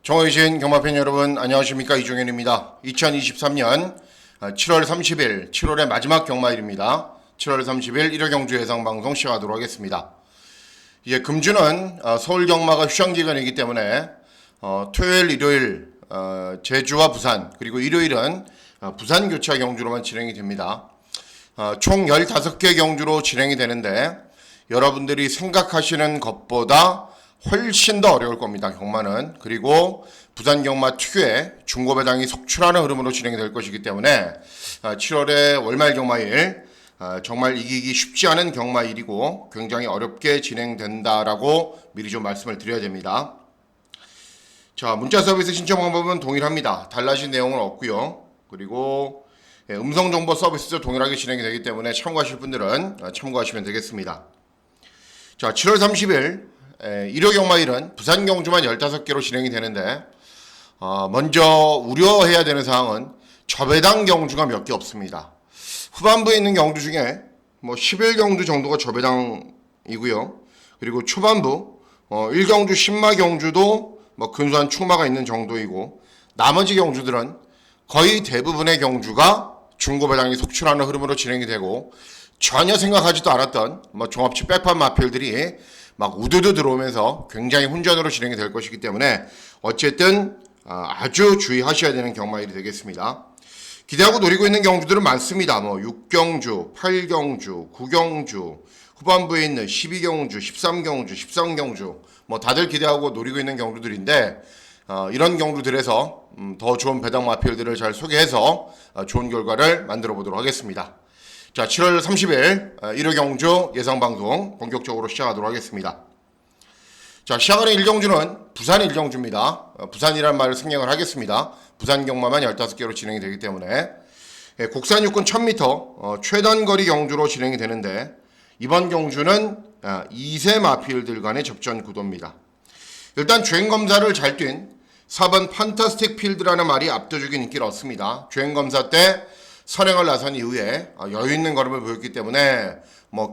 정호이신 경마팬 여러분 안녕하십니까, 이종현입니다. 2023년 7월 30일 7월의 마지막 경마일입니다. 7월 30일 1회 경주 예상방송 시작하도록 하겠습니다. 이제 금주는 서울 경마가 휴장기간이기 때문에 토요일 일요일 제주와 부산 그리고 일요일은 부산 교차 경주로만 진행이 됩니다. 총 15개 경주로 진행이 되는데 여러분들이 생각하시는 것보다 훨씬 더 어려울 겁니다. 경마는. 그리고 부산 경마 특유의 중고배당이 속출하는 흐름으로 진행이 될 것이기 때문에 7월의 월말 경마일 정말 이기기 쉽지 않은 경마일이고 굉장히 어렵게 진행된다라고 미리 좀 말씀을 드려야 됩니다. 자, 문자 서비스 신청 방법은 동일합니다. 달라진 내용은 없고요. 그리고 음성 정보 서비스도 동일하게 진행이 되기 때문에 참고하실 분들은 참고하시면 되겠습니다. 자, 7월 30일 일요 경마일은 부산 경주만 15개로 진행이 되는데 먼저 우려해야 되는 사항은 저배당 경주가 몇 개 없습니다. 후반부에 있는 경주 중에 11 경주 정도가 저배당이고요. 그리고 초반부 1경주 10마 경주도 근소한 축마가 있는 정도이고 나머지 경주들은 거의 대부분의 경주가 중고배당이 속출하는 흐름으로 진행이 되고 전혀 생각하지도 않았던 종합치 백판 마필들이 막 우두두 들어오면서 굉장히 혼전으로 진행이 될 것이기 때문에 어쨌든 아주 주의하셔야 되는 경마일이 되겠습니다. 기대하고 노리고 있는 경주들은 많습니다. 6경주, 8경주, 9경주, 후반부에 있는 12경주, 13경주, 13경주 다들 기대하고 노리고 있는 경주들인데 이런 경주들에서 더 좋은 배당 마필들을 잘 소개해서 좋은 결과를 만들어 보도록 하겠습니다. 자, 7월 30일 1회 경주 예상방송 본격적으로 시작하도록 하겠습니다. 자, 시작하는 1경주는 부산 1경주입니다. 부산이란 말을 생략을 하겠습니다. 부산 경마만 15개로 진행이 되기 때문에 국산 육군 1000m 최단거리 경주로 진행이 되는데 이번 경주는 2세 마필들 간의 접전 구도입니다. 일단 주행검사를 잘 뛴 4번 판타스틱 필드라는 말이 압도적인 인기를 얻습니다. 주행검사 때 선행을 나선 이후에 여유 있는 걸음을 보였기 때문에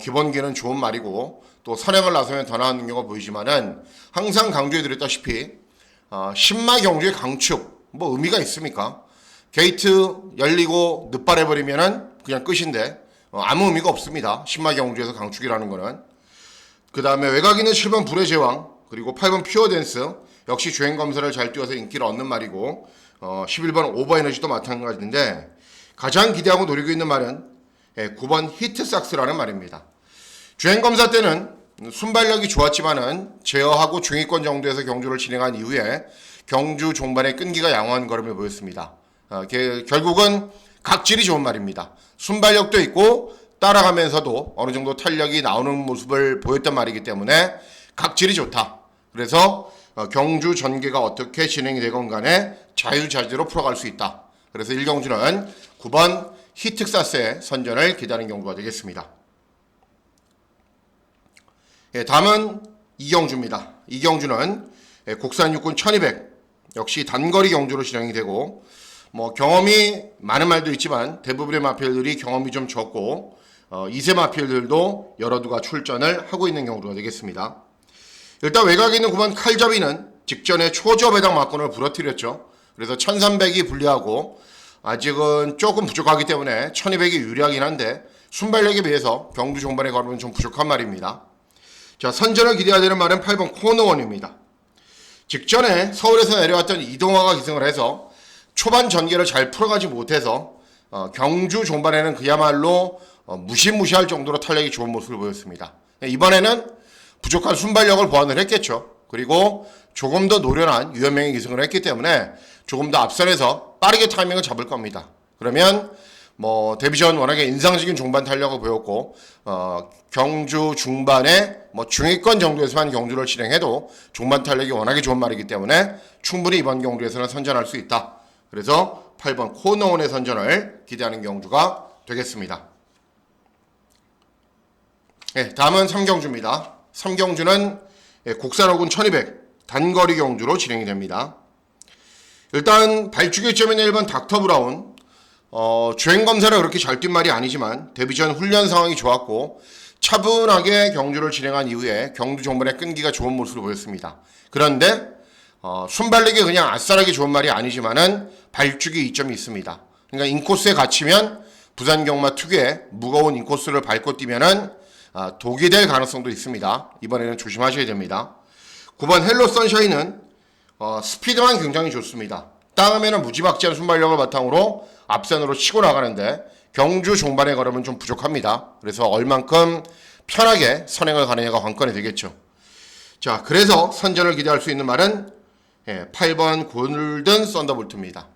기본기는 좋은 말이고 또 선행을 나서면 더 나은 능력을 보이지만은 항상 강조해 드렸다시피 10마 경주의 강축 의미가 있습니까? 게이트 열리고 늦발해버리면은 그냥 끝인데 아무 의미가 없습니다. 10마 경주에서 강축이라는 거는. 그 다음에 외곽 있는 7번 불의 제왕 그리고 8번 퓨어댄스 역시 주행검사를 잘 띄워서 인기를 얻는 말이고 11번 오버에너지도 마찬가지인데 가장 기대하고 노리고 있는 말은 9번 히트삭스라는 말입니다. 주행검사 때는 순발력이 좋았지만은 제어하고 중위권 정도에서 경주를 진행한 이후에 경주 종반의 끈기가 양호한 걸음을 보였습니다. 결국은 각질이 좋은 말입니다. 순발력도 있고 따라가면서도 어느 정도 탄력이 나오는 모습을 보였던 말이기 때문에 각질이 좋다. 그래서 경주 전개가 어떻게 진행이 되건 간에 자유자재로 풀어갈 수 있다. 그래서 1경주는 9번 히트삭스의 선전을 기다리는 경주가 되겠습니다. 다음은 2경주입니다. 2경주는 국산 육군 1200 역시 단거리 경주로 진행이 되고 경험이 많은 말도 있지만 대부분의 마필들이 경험이 좀 적고 2세 마필들도 여러 두가 출전을 하고 있는 경주가 되겠습니다. 일단 외곽에 있는 9번 칼잡이는 직전에 초저배당 막권을 부러뜨렸죠. 그래서 1300이 불리하고 아직은 조금 부족하기 때문에 1200이 유리하긴 한데 순발력에 비해서 경주 종반의 걸음은 좀 부족한 말입니다. 자, 선전을 기대해야 되는 말은 8번 코너원입니다. 직전에 서울에서 내려왔던 이동화가 기승을 해서 초반 전개를 잘 풀어가지 못해서 경주 종반에는 그야말로 무시무시할 정도로 탄력이 좋은 모습을 보였습니다. 이번에는 부족한 순발력을 보완을 했겠죠. 그리고 조금 더 노련한 유연명이 기승을 했기 때문에 조금 더 앞선에서 빠르게 타이밍을 잡을 겁니다. 그러면 데뷔전 워낙에 인상적인 종반 탄력을 보였고 경주 중반에 중위권 정도에서만 경주를 진행해도 종반 탄력이 워낙에 좋은 말이기 때문에 충분히 이번 경주에서는 선전할 수 있다. 그래서 8번 코너원의 선전을 기대하는 경주가 되겠습니다. 다음은 3경주입니다. 3경주는 국산 호군 1200 단거리 경주로 진행이 됩니다. 일단 발주기점인 1번 닥터 브라운 주행검사를 그렇게 잘 뛴 말이 아니지만 데뷔전 훈련 상황이 좋았고 차분하게 경주를 진행한 이후에 경주 종반의 끈기가 좋은 모습을 보였습니다. 그런데 순발력이 그냥 아싸라기 좋은 말이 아니지만은 발주기 이점이 있습니다. 그러니까 인코스에 갇히면 부산 경마 특유의 무거운 인코스를 밟고 뛰면은 독이 될 가능성도 있습니다. 이번에는 조심하셔야 됩니다. 9번 헬로 선샤인은 스피드만 굉장히 좋습니다. 땅하면은 무지막지한 순발력을 바탕으로 앞선으로 치고 나가는데 경주 종반의 걸음은 좀 부족합니다. 그래서 얼만큼 편하게 선행을 가느냐가 관건이 되겠죠. 자, 그래서 선전을 기대할 수 있는 말은 8번 골든 썬더볼트입니다.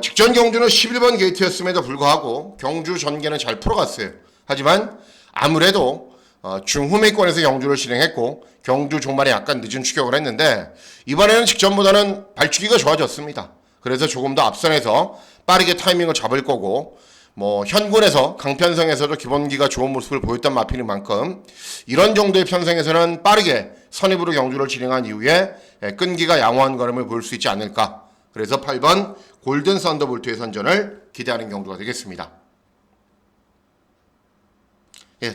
직전 경주는 11번 게이트였음에도 불구하고 경주 전개는 잘 풀어갔어요. 하지만 아무래도 중후미권에서 경주를 진행했고 경주 종반에 약간 늦은 추격을 했는데 이번에는 직전보다는 발주기가 좋아졌습니다. 그래서 조금 더 앞선에서 빠르게 타이밍을 잡을 거고 현군에서 강편성에서도 기본기가 좋은 모습을 보였던 마필인 만큼 이런 정도의 편성에서는 빠르게 선입으로 경주를 진행한 이후에 끈기가 양호한 걸음을 보일 수 있지 않을까. 그래서 8번 골든 썬더볼트의 선전을 기대하는 경주가 되겠습니다.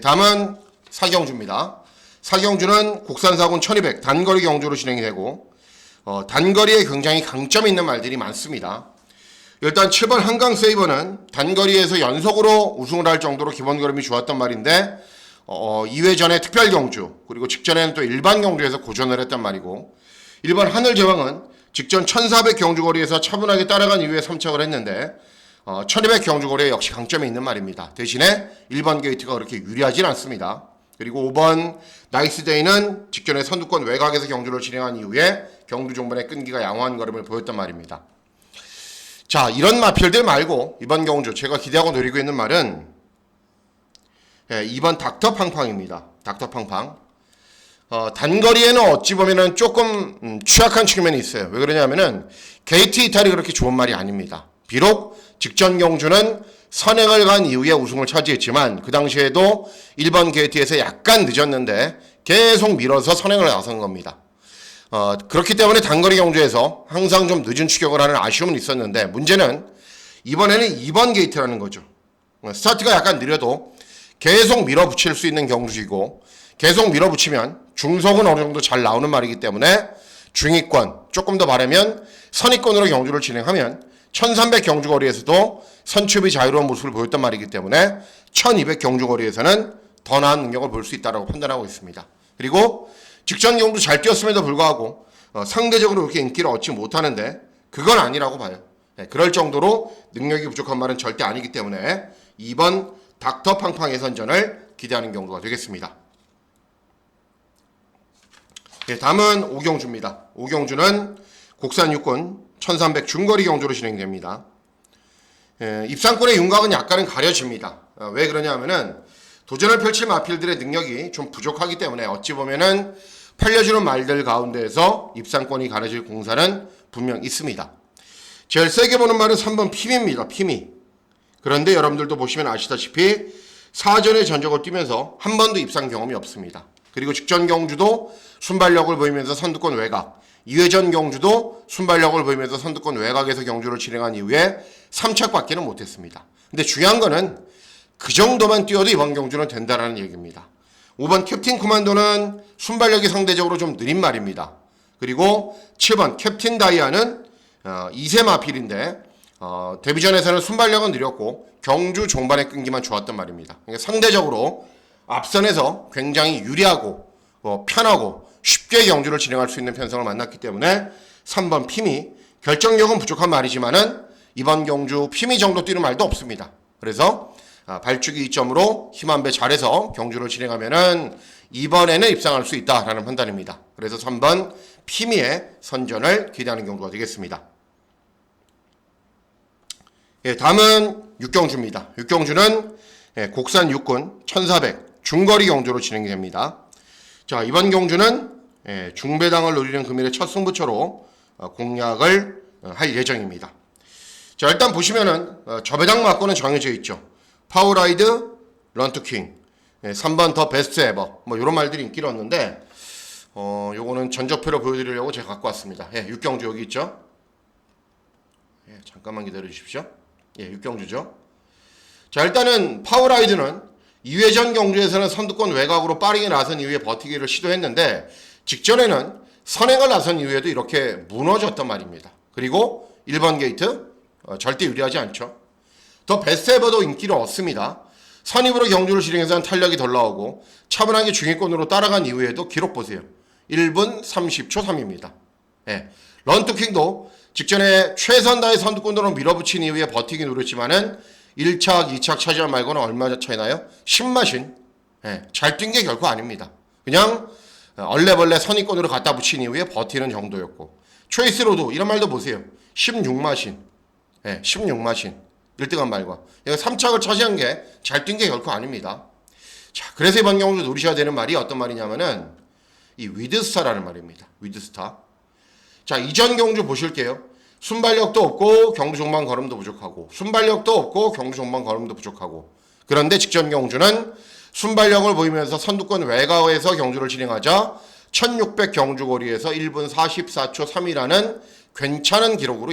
다음은 사경주입니다. 사경주는 국산사군 1200 단거리 경주로 진행이 되고 단거리에 굉장히 강점이 있는 말들이 많습니다. 일단 7번 한강 세이버는 단거리에서 연속으로 우승을 할 정도로 기본 걸음이 좋았던 말인데 2회전의 특별 경주 그리고 직전에는 또 일반 경주에서 고전을 했단 말이고 1번 하늘제왕은 직전 1400 경주거리에서 차분하게 따라간 이후에 3착을 했는데 1200 경주거리에 역시 강점이 있는 말입니다. 대신에 1번 게이트가 그렇게 유리하진 않습니다. 그리고 5번 나이스데이는 직전에 선두권 외곽에서 경주를 진행한 이후에 경주 종반의 끈기가 양호한 걸음을 보였단 말입니다. 자, 이런 마필들 말고 이번 경주 제가 기대하고 노리고 있는 말은 2번 닥터팡팡입니다. 닥터팡팡. 단거리에는 어찌 보면은 조금 취약한 측면이 있어요. 왜 그러냐면은 게이트 이탈이 그렇게 좋은 말이 아닙니다. 비록 직전 경주는 선행을 간 이후에 우승을 차지했지만 그 당시에도 1번 게이트에서 약간 늦었는데 계속 밀어서 선행을 나선 겁니다. 그렇기 때문에 단거리 경주에서 항상 좀 늦은 추격을 하는 아쉬움은 있었는데 문제는 이번에는 2번 게이트라는 거죠. 스타트가 약간 느려도 계속 밀어붙일 수 있는 경주이고 계속 밀어붙이면 중속은 어느 정도 잘 나오는 말이기 때문에 중위권 조금 더 바라면 선위권으로 경주를 진행하면 1300 경주거리에서도 선취업이 자유로운 모습을 보였단 말이기 때문에 1200 경주거리에서는 더 나은 능력을 볼 수 있다고 판단하고 있습니다. 그리고 직전 경주 잘 뛰었음에도 불구하고 상대적으로 그렇게 인기를 얻지 못하는데 그건 아니라고 봐요. 그럴 정도로 능력이 부족한 말은 절대 아니기 때문에 2번 닥터팡팡의 선전을 기대하는 경우가 되겠습니다. 다음은 오경주입니다. 오경주는 국산 육군 1300 중거리 경주로 진행됩니다. 입상권의 윤곽은 약간은 가려집니다. 왜 그러냐면은 도전을 펼칠 마필들의 능력이 좀 부족하기 때문에 어찌 보면은 팔려주는 말들 가운데에서 입상권이 가려질 공사는 분명 있습니다. 제일 세게 보는 말은 3번 피미입니다. 피미. 그런데 여러분들도 보시면 아시다시피 사전의 전적을 뛰면서 한 번도 입상 경험이 없습니다. 그리고 직전 경주도 순발력을 보이면서 선두권 외곽, 2회전 경주도 순발력을 보이면서 선두권 외곽에서 경주를 진행한 이후에 3착밖에는 못했습니다. 근데 중요한 거는 그 정도만 뛰어도 이번 경주는 된다라는 얘기입니다. 5번 캡틴 코만도는 순발력이 상대적으로 좀 느린 말입니다. 그리고 7번 캡틴 다이아는 2세 마필인데 데뷔전에서는 순발력은 느렸고 경주 종반의 끈기만 좋았단 말입니다. 그러니까 상대적으로 앞선에서 굉장히 유리하고 편하고 쉽게 경주를 진행할 수 있는 편성을 만났기 때문에 3번 피미 결정력은 부족한 말이지만은 이번 경주 피미 정도 뛰는 말도 없습니다. 그래서 발주기 2점으로 힘 한 배 잘해서 경주를 진행하면은 이번에는 입상할 수 있다라는 판단입니다. 그래서 3번 피미의 선전을 기대하는 경우가 되겠습니다. 다음은 육경주입니다. 육경주는 국산 육군 1400 중거리 경주로 진행이 됩니다. 자, 이번 경주는 중배당을 노리는 금일의 첫 승부처로 공략을 할 예정입니다. 자, 일단 보시면은 저배당 막고는 정해져 있죠. 파워라이드, 런투킹, 3번 더 베스트 에버 이런 말들이 인기를 얻는데 요거는 전적표로 보여드리려고 제가 갖고 왔습니다. 육경주 여기 있죠. 잠깐만 기다려 주십시오. 육경주죠. 자, 일단은 파워라이드는 2회전 경주에서는 선두권 외곽으로 빠르게 나선 이후에 버티기를 시도했는데 직전에는 선행을 나선 이후에도 이렇게 무너졌단 말입니다. 그리고 1번 게이트 절대 유리하지 않죠. 더 베스트에버도 인기를 얻습니다. 선입으로 경주를 진행해서는 탄력이 덜 나오고 차분하게 중위권으로 따라간 이후에도 기록 보세요. 1분 30초 3입니다. 예. 런투킹도 직전에 최선 다해 선두권으로 밀어붙인 이후에 버티기 노렸지만은 1착, 2착 차지한 말고는 얼마 차이 나요? 10마신. 예. 잘 뛴 게 결코 아닙니다. 그냥 얼레벌레 선입권으로 갖다 붙인 이후에 버티는 정도였고 초이스로도 이런 말도 보세요. 16마신. 예. 16마신. 1등한 말과 3착을 차지한 게 잘 뛴 게 결코 아닙니다. 자, 그래서 이번 경우도 노리셔야 되는 말이 어떤 말이냐면은 이 위드스타라는 말입니다. 위드스타. 자, 이전 경주 보실게요. 순발력도 없고 경주 종반 걸음도 부족하고 순발력도 없고 경주 종반 걸음도 부족하고 그런데 직전 경주는 순발력을 보이면서 선두권 외곽에서 경주를 진행하자 1600 경주거리에서 1분 44초 3이라는 괜찮은 기록으로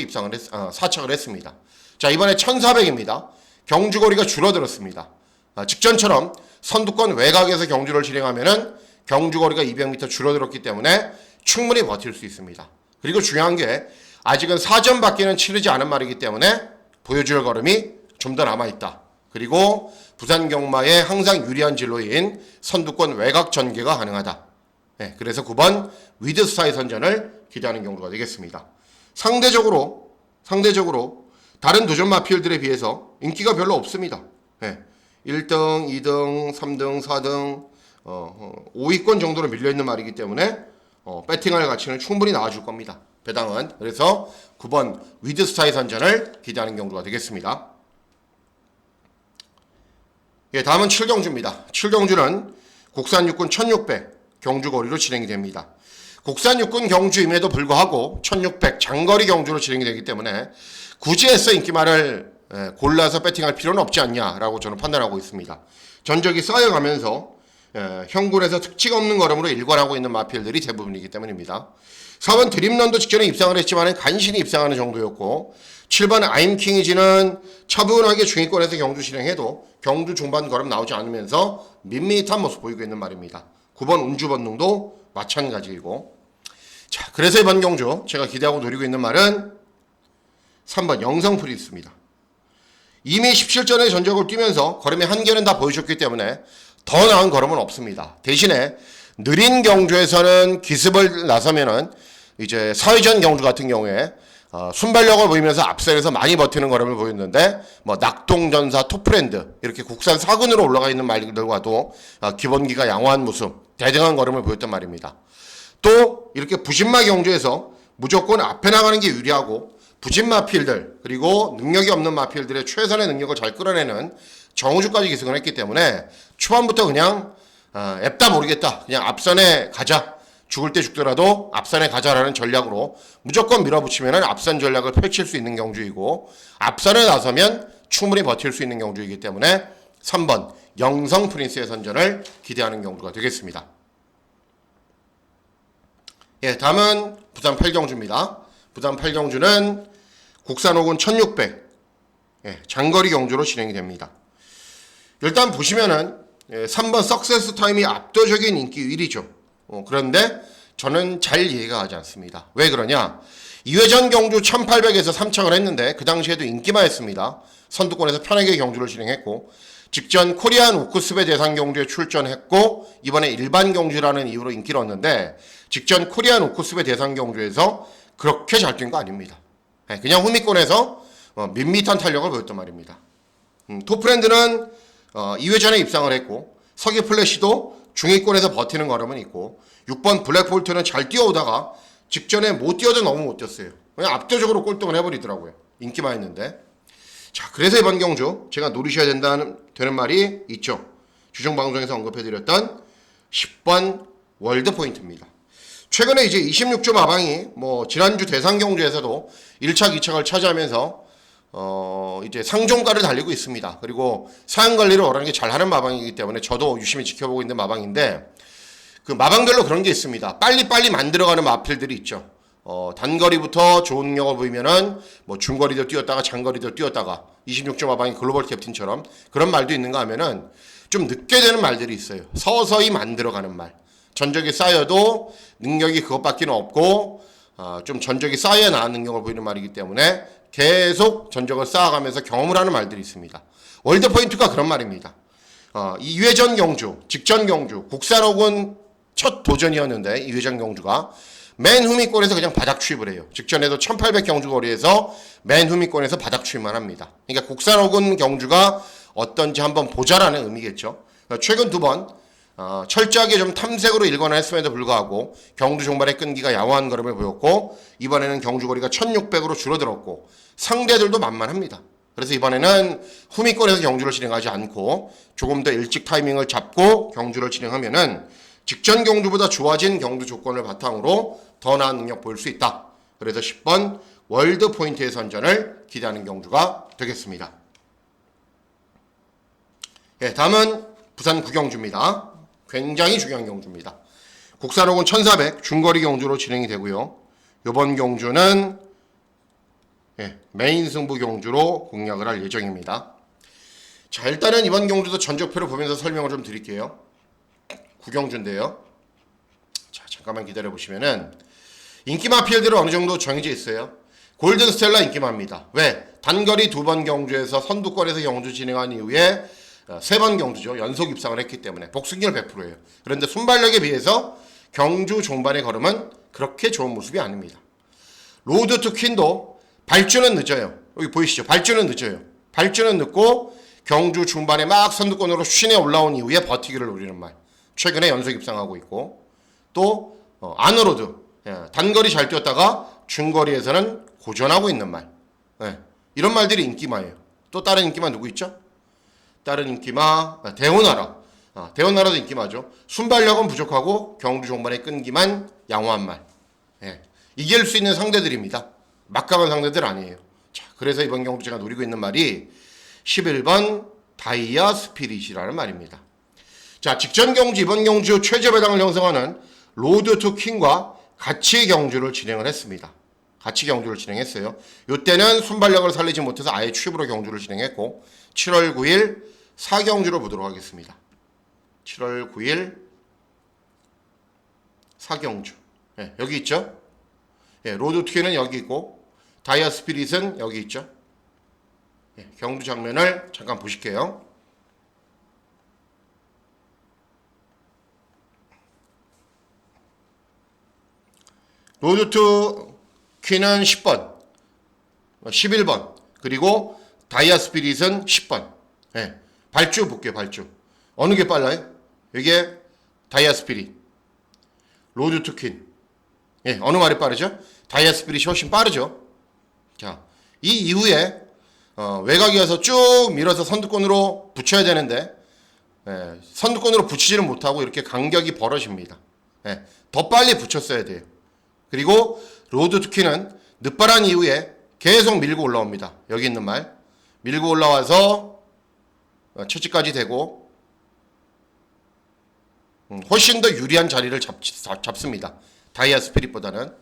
사착을 했습니다. 자, 이번에 1400입니다. 경주거리가 줄어들었습니다. 직전처럼 선두권 외곽에서 경주를 진행하면은 경주거리가 200m 줄어들었기 때문에 충분히 버틸 수 있습니다. 그리고 중요한 게 아직은 4전밖에는 치르지 않은 말이기 때문에 보여줄 걸음이 좀 더 남아있다. 그리고 부산 경마의 항상 유리한 진로인 선두권 외곽 전개가 가능하다. 네, 그래서 9번 위드스타의 선전을 기대하는 경우가 되겠습니다. 상대적으로 다른 도전 마필들에 비해서 인기가 별로 없습니다. 네, 1등, 2등, 3등, 4등 5위권 정도로 밀려있는 말이기 때문에 배팅할 가치는 충분히 나와줄 겁니다. 배당은. 그래서 9번 위드스타의 선전을 기대하는 경주가 되겠습니다. 예, 다음은 7경주입니다. 7경주는 국산 육군 1600 경주거리로 진행이 됩니다. 국산 육군 경주임에도 불구하고 1600 장거리 경주로 진행이 되기 때문에 굳이 애써 인기말을 골라서 배팅할 필요는 없지 않냐라고 저는 판단하고 있습니다. 전적이 쌓여가면서 형군에서 특징 없는 걸음으로 일관하고 있는 마필들이 대부분이기 때문입니다. 4번 드림런도 직전에 입상을 했지만 간신히 입상하는 정도였고 7번 아임킹이지는 차분하게 중위권에서 경주 진행해도 경주 중반 걸음 나오지 않으면서 밋밋한 모습 보이고 있는 말입니다. 9번 운주번능도 마찬가지이고 자, 그래서 이번 경주 제가 기대하고 노리고 있는 말은 3번 영성 프린스입니다. 이미 17전의 전적을 뛰면서 걸음의 한계는 다 보여줬기 때문에 더 나은 걸음은 없습니다. 대신에 느린 경주에서는 기습을 나서면은 이제 사회전 경주 같은 경우에 순발력을 보이면서 앞선에서 많이 버티는 걸음을 보였는데 뭐 낙동전사, 토프랜드 이렇게 국산 4군으로 올라가 있는 말들과도 기본기가 양호한 모습, 대등한 걸음을 보였단 말입니다. 또 이렇게 부진마 경주에서 무조건 앞에 나가는 게 유리하고 부진 마필들 그리고 능력이 없는 마필들의 최선의 능력을 잘 끌어내는 정우주까지 기승을 했기 때문에 초반부터 그냥 앱다 모르겠다. 그냥 앞선에 가자. 죽을 때 죽더라도 앞선에 가자라는 전략으로 무조건 밀어붙이면 앞선 전략을 펼칠 수 있는 경주이고 앞선에 나서면 충분히 버틸 수 있는 경주이기 때문에 3번 영성 프린스의 선전을 기대하는 경주가 되겠습니다. 예, 다음은 부산 8경주입니다. 부산 8경주는 국산 5군 1600 장거리 경주로 진행이 됩니다. 일단 보시면은 3번 석세스 타임이 압도적인 인기 1위죠. 그런데 저는 잘 이해가 가지 않습니다. 왜 그러냐? 2회전 경주 1800에서 3착을 했는데 그 당시에도 인기만 했습니다. 선두권에서 편하게 경주를 진행했고 직전 코리안 우크스베 대상 경주에 출전했고 이번에 일반 경주라는 이유로 인기를 얻는데 직전 코리안 우크스베 대상 경주에서 그렇게 잘 뛴 거 아닙니다. 그냥 후미권에서 밋밋한 탄력을 보였단 말입니다. 토프랜드는 2회전에 입상을 했고 서기 플래시도 중위권에서 버티는 걸음은 있고 6번 블랙볼트는 잘 뛰어오다가 직전에 못 뛰어도 너무 못 뛰었어요. 그냥 압도적으로 꼴등을 해버리더라고요. 인기만 했는데. 자, 그래서 이번 경주 제가 노리셔야 되는 말이 있죠. 주중방송에서 언급해드렸던 10번 월드포인트입니다. 최근에 이제 26조 마방이 지난주 대상 경주에서도 1착, 2착을 차지하면서 이제 상종가를 달리고 있습니다. 그리고 사양 관리를 워낙에 잘하는 마방이기 때문에 저도 유심히 지켜보고 있는 마방인데 그 마방별로 그런 게 있습니다. 빨리빨리 만들어가는 마필들이 있죠. 단거리부터 좋은 능력을 보이면은 중거리도 뛰었다가 장거리도 뛰었다가 26조 마방이 글로벌 캡틴처럼 그런 말도 있는가 하면은 좀 늦게 되는 말들이 있어요. 서서히 만들어가는 말. 전적이 쌓여도 능력이 그것밖에 없고 좀 전적이 쌓여야 나은 능력을 보이는 말이기 때문에 계속 전적을 쌓아가면서 경험을 하는 말들이 있습니다. 월드 포인트가 그런 말입니다. 2회전 경주, 직전 경주, 국산 혹은 첫 도전이었는데 2회전 경주가 맨 후미권에서 그냥 바닥 취입을 해요. 직전에도 1800 경주 거리에서 맨 후미권에서 바닥 취입만 합니다. 그러니까 국산 혹은 경주가 어떤지 한번 보자라는 의미겠죠. 최근 두 번 철저하게 좀 탐색으로 일관을 했음에도 불구하고 경주 종반의 끈기가 양호한 걸음을 보였고 이번에는 경주 거리가 1600으로 줄어들었고 상대들도 만만합니다. 그래서 이번에는 후미권에서 경주를 진행하지 않고 조금 더 일찍 타이밍을 잡고 경주를 진행하면은 직전 경주보다 좋아진 경주 조건을 바탕으로 더 나은 능력 보일 수 있다. 그래서 10번 월드 포인트의 선전을 기대하는 경주가 되겠습니다. 예, 다음은 부산 구경주입니다. 굉장히 중요한 경주입니다. 국산 혹은 1400 중거리 경주로 진행이 되고요. 이번 경주는 메인 승부 경주로 공략을 할 예정입니다. 자, 일단은 이번 경주도 전적표를 보면서 설명을 좀 드릴게요. 구경주인데요. 자, 잠깐만 기다려 보시면은 인기마 필드로 어느 정도 정해져 있어요. 골든 스텔라 인기마입니다. 왜? 단거리 2번 경주에서 선두권에서 경주 진행한 이후에 3번 경주죠. 연속 입상을 했기 때문에 복승률 100%예요. 그런데 순발력에 비해서 경주 종반의 걸음은 그렇게 좋은 모습이 아닙니다. 로드 투 퀸도 발주는 늦어요. 여기 보이시죠? 발주는 늦어요. 발주는 늦고 경주 중반에 막 선두권으로 쉰에 올라온 이후에 버티기를 노리는 말. 최근에 연속 입상하고 있고 또 아너로드 단거리 잘 뛰었다가 중거리에서는 고전하고 있는 말. 이런 말들이 인기마예요. 또 다른 인기마 누구 있죠? 다른 인기마 대호나라. 대호나라도 인기마죠. 순발력은 부족하고 경주 종반의 끈기만 양호한 말. 이길 수 있는 상대들입니다. 막강한 상대들 아니에요. 자, 그래서 이번 경주 제가 노리고 있는 말이 11번 다이아 스피릿이라는 말입니다. 자, 직전 경주, 이번 경주 최저 배당을 형성하는 로드 투 퀸과 같이 경주를 진행을 했습니다. 같이 경주를 진행했어요. 이때는 순발력을 살리지 못해서 아예 취입으로 경주를 진행했고 7월 9일 4경주로 보도록 하겠습니다. 7월 9일 4경주. 여기 있죠? 로드 투 퀸은 여기 있고 다이아 스피릿은 여기 있죠. 경주 장면을 잠깐 보실게요. 로드 투 퀸은 10번, 11번, 그리고 다이아 스피릿은 10번. 발주 볼게요, 발주. 어느 게 빨라요? 이게 다이아 스피릿. 로드 투 퀸. 어느 말이 빠르죠? 다이아 스피릿이 훨씬 빠르죠. 자, 이 이후에 외곽이어서 쭉 밀어서 선두권으로 붙여야 되는데 선두권으로 붙이지를 못하고 이렇게 간격이 벌어집니다. 더 빨리 붙였어야 돼요. 그리고 로드 투 퀸은 늦바란 이후에 계속 밀고 올라옵니다. 여기 있는 말. 밀고 올라와서 채찍까지 대고 훨씬 더 유리한 자리를 잡습니다. 다이아 스피릿보다는.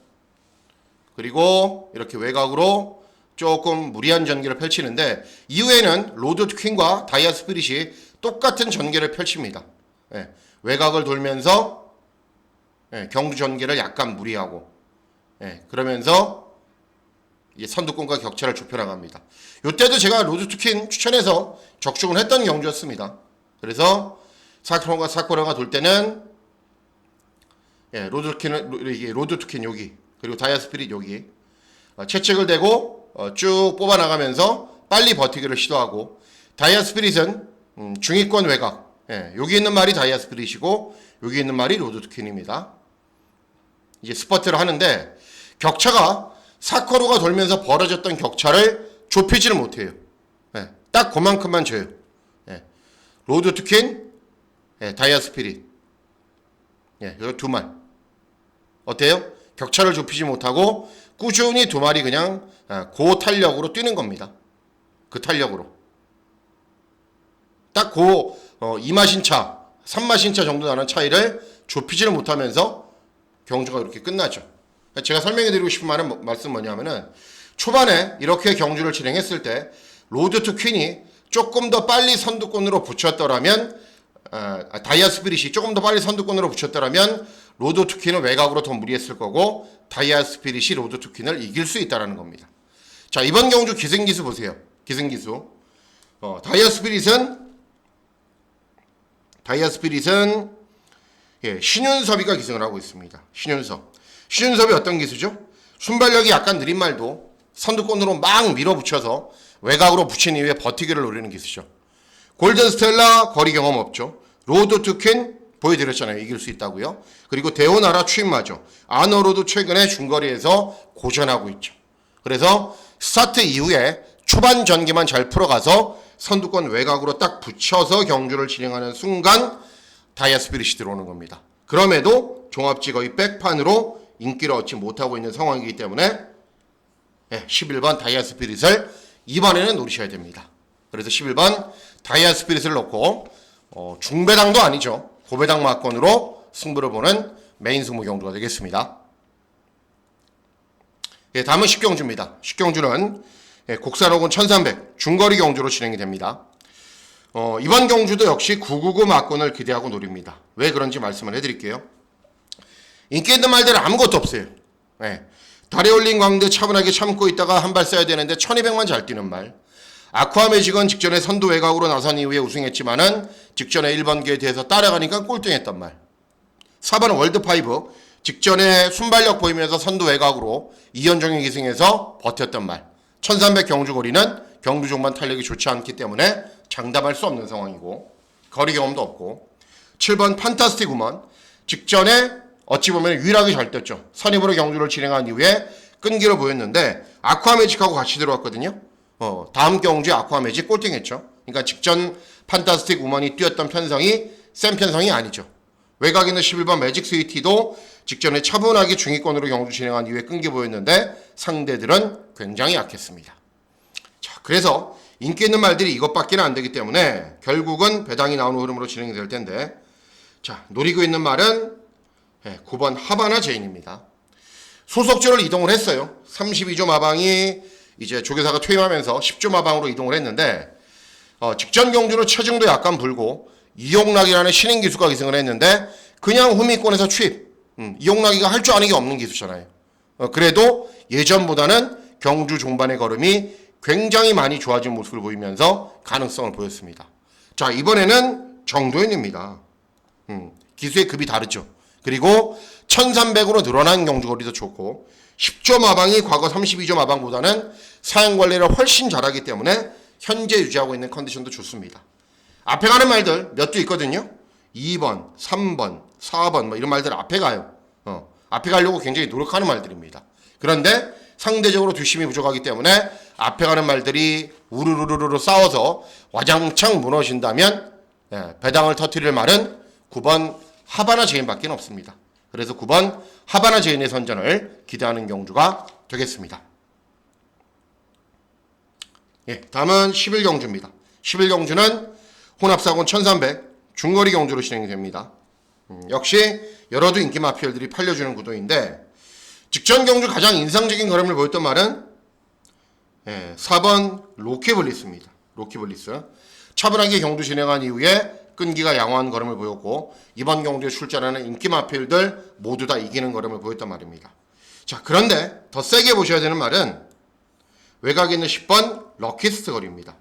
그리고 이렇게 외곽으로 조금 무리한 전개를 펼치는데 이후에는 로드 투 퀸과 다이아 스피릿이 똑같은 전개를 펼칩니다. 외곽을 돌면서 경주 전개를 약간 무리하고 그러면서 이제 선두권과 격차를 좁혀나갑니다. 이때도 제가 로드 투 퀸 추천해서 적중을 했던 경주였습니다. 그래서 사쿠라가 돌 때는 로드 투 퀸 여기 그리고 다이아 스피릿 여기 채찍을 대고 쭉 뽑아나가면서 빨리 버티기를 시도하고 다이아 스피릿은 중위권 외곽 여기 있는 말이 다이아 스피릿이고 여기 있는 말이 로드 투 퀸입니다. 이제 스퍼트를 하는데 격차가 사커로가 돌면서 벌어졌던 격차를 좁히지를 못해요. 딱 그만큼만 줘요. 로드 투 퀸, 다이아 스피릿. 이거 두 말. 어때요? 격차를 좁히지 못하고 꾸준히 두 마리 그냥 고탄력으로 뛰는 겁니다. 그 탄력으로. 딱 2마신차, 3마신차 정도 나는 차이를 좁히지를 못하면서 경주가 이렇게 끝나죠. 제가 설명해드리고 싶은 말씀 뭐냐면은 초반에 이렇게 경주를 진행했을 때 로드 투 퀸이 조금 더 빨리 선두권으로 붙였더라면 다이아 스피릿이 조금 더 빨리 선두권으로 붙였더라면 로드 투퀸은 외곽으로 더 무리했을 거고 다이아 스피릿이 로드 투퀸을 이길 수 있다는 겁니다. 자, 이번 경주 기승기수 보세요. 기승기수. 다이아 스피릿은 신윤섭이가 기승을 하고 있습니다. 신윤섭이 어떤 기수죠? 순발력이 약간 느린 말도 선두권으로 막 밀어붙여서 외곽으로 붙인 이후에 버티기를 노리는 기수죠. 골든 스텔라 거리 경험 없죠. 로드 투퀸 보여드렸잖아요. 이길 수 있다고요. 그리고 데오나라 추임마죠. 아너로도 최근에 중거리에서 고전하고 있죠. 그래서 스타트 이후에 초반 전개만 잘 풀어가서 선두권 외곽으로 딱 붙여서 경주를 진행하는 순간 다이아 스피릿이 들어오는 겁니다. 그럼에도 종합지 거의 백판으로 인기를 얻지 못하고 있는 상황이기 때문에 11번 다이아 스피릿을 이번에는 노리셔야 됩니다. 그래서 11번 다이아 스피릿을 놓고 중배당도 아니죠. 고배당 막권으로 승부를 보는 메인 승부 경주가 되겠습니다. 다음은 10경주입니다. 10경주는 곡산호군 1300 중거리 경주로 진행이 됩니다. 이번 경주도 역시 999 막권을 기대하고 노립니다. 왜 그런지 말씀을 해드릴게요. 인기 있는 말들은 아무것도 없어요. 달에 올린 광대 차분하게 참고 있다가 한 발 쏴야 되는데 1200만 잘 뛰는 말. 아쿠아 매직은 직전에 선두 외곽으로 나선 이후에 우승했지만은 직전에 1번 게이트에서 따라가니까 꼴등했단 말. 4번은 월드파이브 직전에 순발력 보이면서 선두 외곽으로 이현종의 기승에서 버텼단 말. 1300 경주거리는 경주 종반 탄력이 좋지 않기 때문에 장담할 수 없는 상황이고 거리 경험도 없고 7번 판타스틱 우먼 직전에 어찌 보면 유일하게 잘 뛰었죠. 선입으로 경주를 진행한 이후에 끈기를 보였는데 아쿠아 매직하고 같이 들어왔거든요. 다음 경주에 아쿠아 매직 꼴등했죠. 그러니까 직전 판타스틱 우먼이 뛰었던 편성이 센 편성이 아니죠. 외곽에 있는 11번 매직 스위티도 직전에 차분하게 중위권으로 경주 진행한 이후에 끈기 보였는데 상대들은 굉장히 약했습니다. 자, 그래서 인기 있는 말들이 이것밖에 안 되기 때문에 결국은 배당이 나오는 흐름으로 진행이 될 텐데 자, 노리고 있는 말은 9번 하바나 제인입니다. 소속주를 이동을 했어요. 32조 마방이 이제 조교사가 퇴임하면서 10조 마방으로 이동을 했는데 직전 경주로 체중도 약간 불고 이용락이라는 신인 기수가 기승을 했는데 그냥 후미권에서 취입. 이용락이가 할 줄 아는 게 없는 기수잖아요. 그래도 예전보다는 경주 종반의 걸음이 굉장히 많이 좋아진 모습을 보이면서 가능성을 보였습니다. 자, 이번에는 정도현입니다. 기수의 급이 다르죠. 그리고 1300으로 늘어난 경주거리도 좋고 10조 마방이 과거 32조 마방보다는 사양 관리를 훨씬 잘하기 때문에 현재 유지하고 있는 컨디션도 좋습니다. 앞에 가는 말들 몇 주 있거든요. 2번, 3번, 4번 뭐 이런 말들 앞에 가요. 앞에 가려고 굉장히 노력하는 말들입니다. 그런데 상대적으로 뒷심이 부족하기 때문에 앞에 가는 말들이 우르르르르 싸워서 와장창 무너진다면 배당을 터뜨릴 말은 9번 하바나 제인밖에 없습니다. 그래서 9번 하바나 제인의 선전을 기대하는 경주가 되겠습니다. 다음은 11경주입니다. 11경주는 혼합사군 1300 중거리 경주로 진행이 됩니다. 역시 여러도 인기 마피얼들이 팔려주는 구도인데 직전 경주 가장 인상적인 걸음을 보였던 말은 4번 로키블리스입니다. 로키블리스. 차분하게 경주 진행한 이후에 끈기가 양호한 걸음을 보였고 이번 경주에 출전하는 인기 마필들 모두 다 이기는 걸음을 보였단 말입니다. 자, 그런데 더 세게 보셔야 되는 말은 외곽에 있는 10번 럭키스트 거리입니다.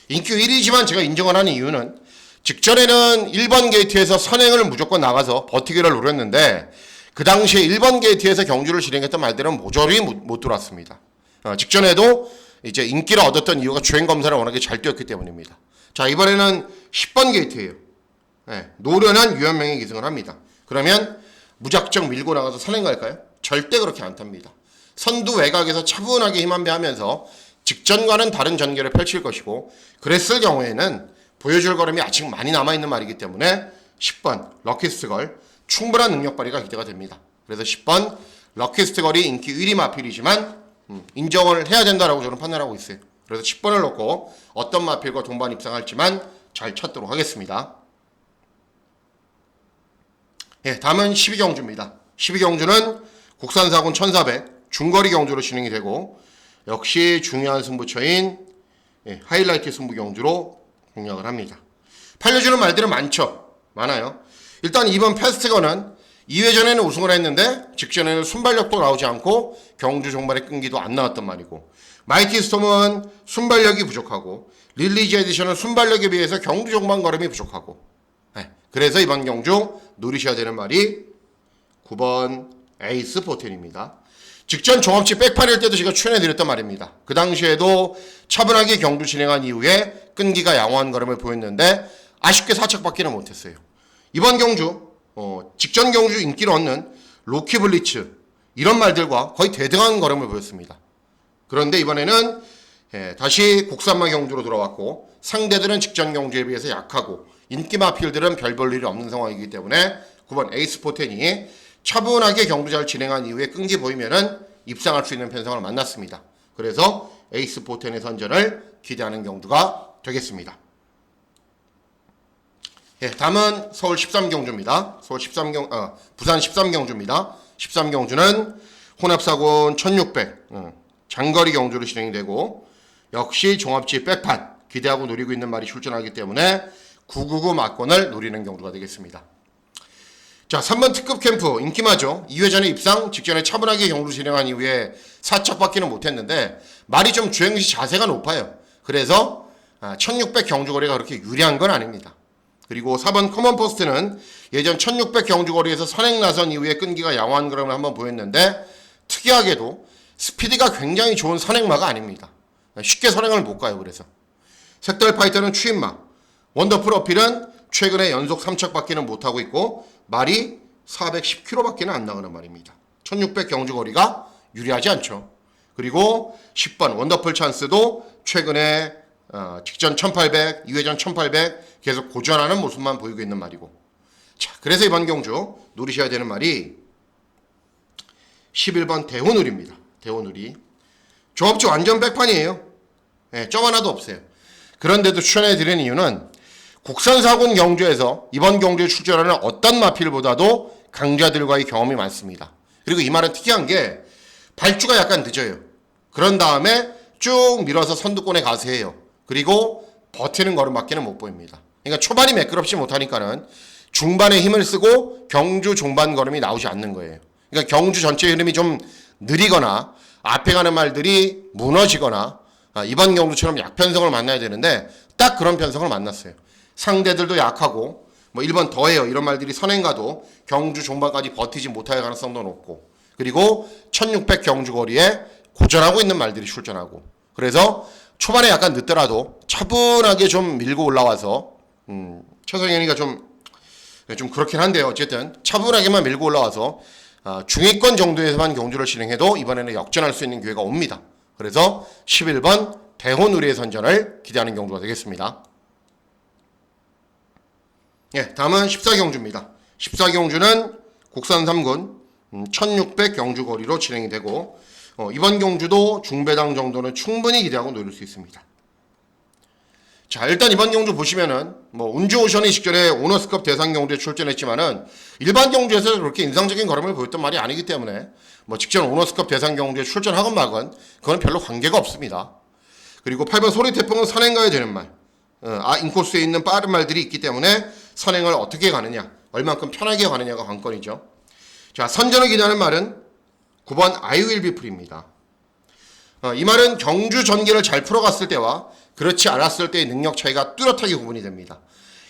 인기 1위지만 제가 인정을 하는 이유는 직전에는 1번 게이트에서 선행을 무조건 나가서 버티기를 노렸는데 그 당시에 1번 게이트에서 경주를 진행했던 말들은 모조리 못 들어왔습니다. 직전에도 이제 인기를 얻었던 이유가 주행 검사를 워낙에 잘 뛰었기 때문입니다. 자, 이번에는 10번 게이트예요. 노련한 유현명이 기승을 합니다. 그러면 무작정 밀고 나가서 선행갈까요? 절대 그렇게 안 탑니다. 선두 외곽에서 차분하게 힘 한 배 하면서 직전과는 다른 전개를 펼칠 것이고 그랬을 경우에는 보여줄 걸음이 아직 많이 남아있는 말이기 때문에 10번 럭키스트걸 충분한 능력 발휘가 기대가 됩니다. 그래서 10번 럭키스트걸이 인기 1위 마필이지만 인정을 해야 된다라고 저는 판단하고 있어요. 그래서 10번을 놓고 어떤 마필과 동반 입상할지만 잘 찾도록 하겠습니다. 다음은 12경주입니다. 12경주는 국산사군 1400 중거리 경주로 진행이 되고 역시 중요한 승부처인 하이라이트 승부 경주로 공략을 합니다. 팔려주는 말들은 많아요. 일단 이번 패스트건은 2회전에는 우승을 했는데 직전에는 순발력도 나오지 않고 경주 종반의 끈기도 안 나왔단 말이고, 마이티 스톰은 순발력이 부족하고 릴리지 에디션은 순발력에 비해서 경주 종반 걸음이 부족하고, 그래서 이번 경주 노리셔야 되는 말이 9번 에이스 포텐입니다. 직전 종합지 백판일 때도 제가 추천해드렸단 말입니다. 그 당시에도 차분하게 경주 진행한 이후에 끈기가 양호한 걸음을 보였는데 아쉽게 4착밖에는 못했어요. 이번 경주 직전 경주 인기를 얻는 로키 블리츠 이런 말들과 거의 대등한 걸음을 보였습니다. 그런데 이번에는 다시 국산마 경주로 돌아왔고, 상대들은 직전 경주에 비해서 약하고 인기 마필들은 별 볼 일이 없는 상황이기 때문에 9번 에이스 포텐이 차분하게 경주 잘 진행한 이후에 끈기 보이면은 입상할 수 있는 편성을 만났습니다. 그래서 에이스 포텐의 선전을 기대하는 경주가 되겠습니다. 다음은 서울 13경주입니다. 부산 13경주입니다. 13경주는 혼합사군 1600 장거리 경주로 진행이 되고, 역시 종합지 백판 기대하고 노리고 있는 말이 출전하기 때문에 999 막권을 노리는 경주가 되겠습니다. 자, 3번 특급 캠프 인기마죠. 2회전에 입상, 직전에 차분하게 경주 진행한 이후에 4착밖에는 못했는데 말이 좀 주행시 자세가 높아요. 그래서 1600 경주거리가 그렇게 유리한 건 아닙니다. 그리고 4번 커먼 포스트는 예전 1600 경주거리에서 선행 나선 이후에 끈기가 양호한 걸음을 한번 보였는데, 특이하게도 스피드가 굉장히 좋은 선행마가 아닙니다. 쉽게 선행을 못 가요. 그래서 색달 파이터는 추임마, 원더풀 어필은 최근에 연속 3착밖에는 못하고 있고 말이 410km밖에는 안 나가는 말입니다. 1600 경주거리가 유리하지 않죠. 그리고 10번 원더풀 찬스도 최근에 직전 1800, 2회전 1800 계속 고전하는 모습만 보이고 있는 말이고, 자, 그래서 이번 경주 노리셔야 되는 말이 11번 대호누리입니다. 대호누리. 조합지 완전 백판이에요. 점 하나도 없어요. 그런데도 추천해드리는 이유는 국산사군 경주에서 이번 경주에 출전하는 어떤 마필보다도 강자들과의 경험이 많습니다. 그리고 이 말은 특이한 게 발주가 약간 늦어요. 그런 다음에 쭉 밀어서 선두권에 가세요. 그리고 버티는 걸음밖에는 못 보입니다. 그러니까 초반이 매끄럽지 못하니까는 중반에 힘을 쓰고 경주 종반 걸음이 나오지 않는 거예요. 그러니까 경주 전체 흐름이 좀 느리거나 앞에 가는 말들이 무너지거나 이번 경주처럼 약편성을 만나야 되는데 딱 그런 편성을 만났어요. 상대들도 약하고 1번 더해요 이런 말들이 선행가도 경주 종반까지 버티지 못할 가능성도 높고, 그리고 1600 경주거리에 고전하고 있는 말들이 출전하고, 그래서 초반에 약간 늦더라도 차분하게 좀 밀고 올라와서 최성현이가 좀 그렇긴 한데요. 어쨌든 차분하게만 밀고 올라와서 중위권 정도에서만 경주를 진행해도 이번에는 역전할 수 있는 기회가 옵니다. 그래서 11번 대호누리의 선전을 기대하는 경주가 되겠습니다. 다음은 14경주입니다. 14경주는 국산 3군 1600 경주거리로 진행이 되고, 이번 경주도 중배당 정도는 충분히 기대하고 노릴 수 있습니다. 자, 일단 이번 경주 보시면은 운주오션이 직전에 오너스컵 대상 경주에 출전했지만은 일반 경주에서 그렇게 인상적인 걸음을 보였던 말이 아니기 때문에 직전 오너스컵 대상 경주에 출전하건 말건 그건 별로 관계가 없습니다. 그리고 8번 소리태풍은 선행가야 되는 말, 인코스에 있는 빠른 말들이 있기 때문에 선행을 어떻게 가느냐, 얼만큼 편하게 가느냐가 관건이죠. 자, 선전을 기대하는 말은 9번 I will be free입니다. 이 말은 경주 전개를 잘 풀어갔을 때와 그렇지 않았을 때의 능력 차이가 뚜렷하게 구분이 됩니다.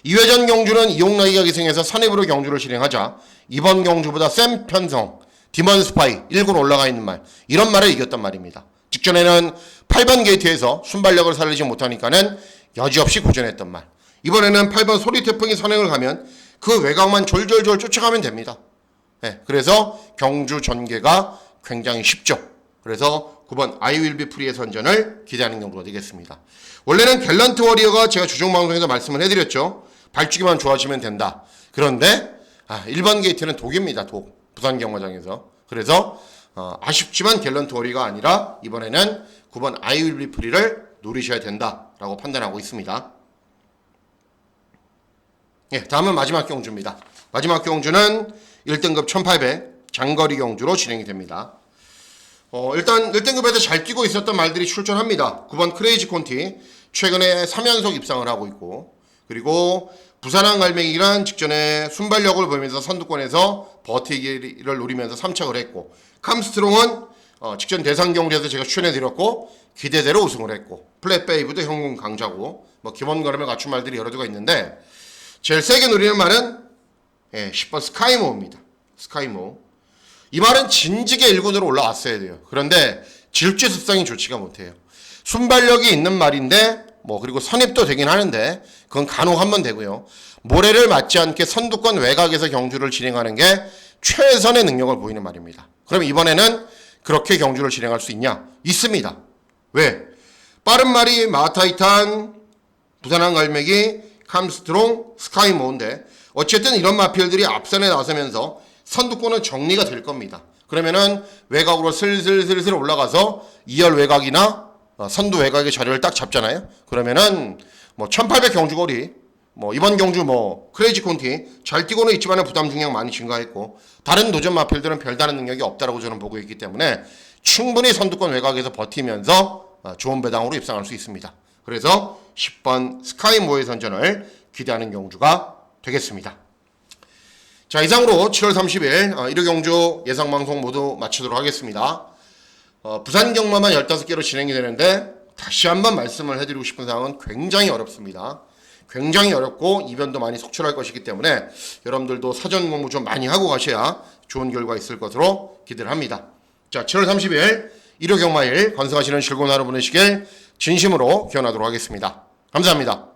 2회전 경주는 이용락이가 기승해서 선입으로 경주를 진행하자 이번 경주보다 센 편성, 디먼 스파이 1군 올라가 있는 말, 이런 말을 이겼단 말입니다. 직전에는 8번 게이트에서 순발력을 살리지 못하니까는 여지없이 고전했던 말, 이번에는 8번 소리태풍이 선행을 가면 그 외곽만 졸졸졸 쫓아가면 됩니다. 그래서 경주 전개가 굉장히 쉽죠. 그래서 9번 I will be free의 선전을 기대하는 경우가 되겠습니다. 원래는 갤런트 워리어가 제가 주중방송에서 말씀을 해드렸죠. 발주기만 좋아지면 된다. 그런데 1번 게이트는 독입니다. 독. 부산 경마장에서. 그래서 아쉽지만 갤런트 워리어가 아니라 이번에는 9번 I will be free를 노리셔야 된다라고 판단하고 있습니다. 다음은 마지막 경주입니다. 마지막 경주는 1등급 1800 장거리 경주로 진행이 됩니다. 일단 1등급에서 잘 뛰고 있었던 말들이 출전합니다. 9번 크레이지 콘티 최근에 3연속 입상을 하고 있고, 그리고 부산항 갈매기란 직전에 순발력을 보이면서 선두권에서 버티기를 노리면서 3착을 했고, 캄스트롱은 직전 대상 경주에서 제가 추천해드렸고 기대대로 우승을 했고, 플랫베이브도 형군 강자고, 뭐 기본 걸음을 갖춘 말들이 여러 개가 있는데 제일 세게 노리는 말은 10번 스카이모입니다. 스카이모. 이 말은 진즉에 1군으로 올라왔어야 돼요. 그런데 질주 습성이 좋지가 못해요. 순발력이 있는 말인데 그리고 선입도 되긴 하는데 그건 간혹 한번 되고요. 모래를 맞지 않게 선두권 외곽에서 경주를 진행하는 게 최선의 능력을 보이는 말입니다. 그럼 이번에는 그렇게 경주를 진행할 수 있냐? 있습니다. 왜? 빠른 말이 마타이탄, 부산항 갈매기, 캄스트롱, 스카이모인데 어쨌든 이런 마필들이 앞선에 나서면서 선두권은 정리가 될 겁니다. 그러면은 외곽으로 슬슬 올라가서 2열 외곽이나 선두 외곽의 자리를 딱 잡잖아요. 그러면은 1800 경주거리, 이번 경주 크레이지 콘티 잘 뛰고는 있지만 부담 중량 많이 증가했고 다른 도전 마필들은 별다른 능력이 없다라고 저는 보고 있기 때문에 충분히 선두권 외곽에서 버티면서 좋은 배당으로 입상할 수 있습니다. 그래서 10번 스카이모의 선전을 기대하는 경주가 되겠습니다. 자, 이상으로 7월 30일 1호 경주 예상방송 모두 마치도록 하겠습니다. 부산 경마만 15개로 진행이 되는데 다시 한번 말씀을 해드리고 싶은 사항은 굉장히 어렵습니다. 굉장히 어렵고 이변도 많이 속출할 것이기 때문에 여러분들도 사전 공부 좀 많이 하고 가셔야 좋은 결과 있을 것으로 기대를 합니다. 자, 7월 30일 1호 경마일 건승하시는 즐거운 하루 보내시길 진심으로 기원하도록 하겠습니다. 감사합니다.